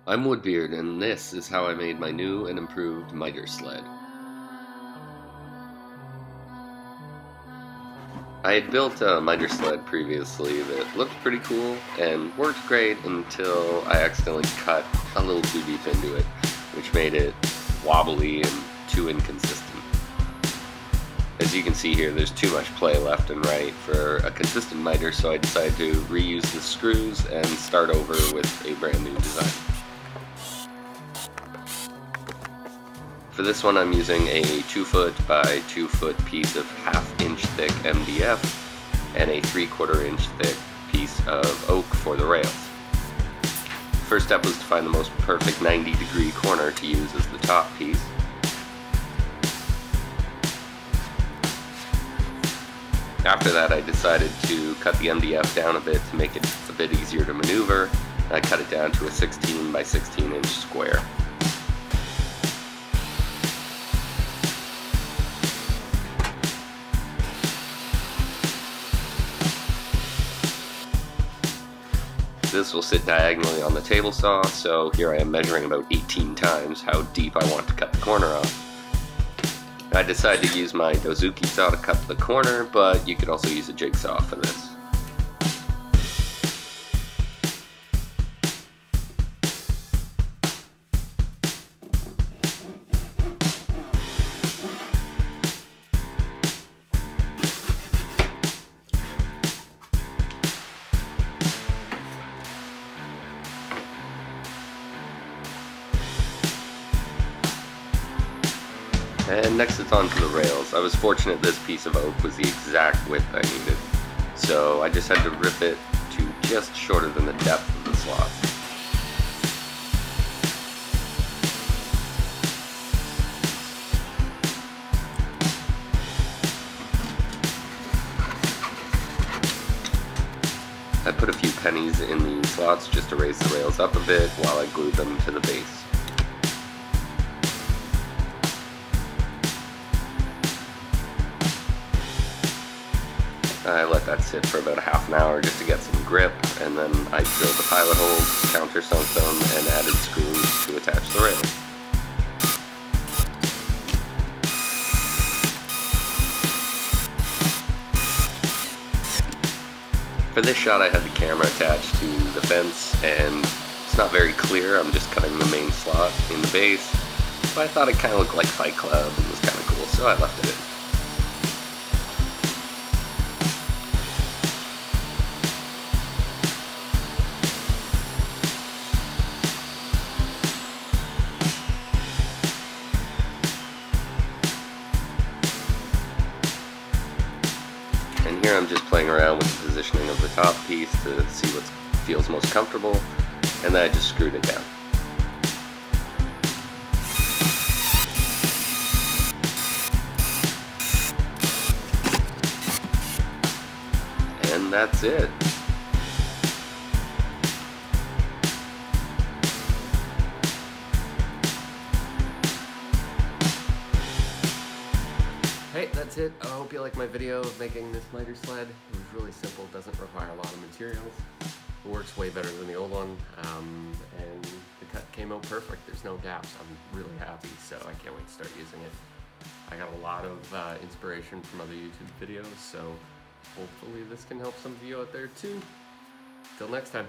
I'm Woodbeard, and this is how I made my new and improved miter sled. I had built a miter sled previously that looked pretty cool and worked great until I accidentally cut a little too deep into it, which made it wobbly and too inconsistent. As you can see here, there's too much play left and right for a consistent miter, so I decided to reuse the screws and start over with a brand new design. For this one, I'm using a 2-foot by 2-foot piece of 1/2 inch thick MDF and a 3/4 inch thick piece of oak for the rails. First step was to find the most perfect 90-degree corner to use as the top piece. After that, I decided to cut the MDF down a bit to make it a bit easier to maneuver. I cut it down to a 16 by 16 inch square. This will sit diagonally on the table saw, so here I am measuring about 18 times how deep I want to cut the corner off. I decided to use my Dozuki saw to cut the corner, but you could also use a jigsaw for this. And next it's on to the rails. I was fortunate this piece of oak was the exact width I needed, so I just had to rip it to just shorter than the depth of the slot. I put a few pennies in the slots just to raise the rails up a bit while I glued them to the base. I let that sit for about ½ an hour just to get some grip, and then I drilled the pilot holes, countersunk them, and added screws to attach the rails. For this shot I had the camera attached to the fence, and it's not very clear. I'm just cutting the main slot in the base, but I thought it kind of looked like Fight Club and was kind of cool, so I left it in. And here I'm just playing around with the positioning of the top piece to see what feels most comfortable, and then I just screwed it down. And that's it. Hey, that's it. I hope you like my video of making this miter sled. It was really simple, doesn't require a lot of materials. It works way better than the old one, and the cut came out perfect. There's no gaps. I'm really happy, so I can't wait to start using it. I got a lot of inspiration from other YouTube videos, so hopefully this can help some of you out there too. Till next time.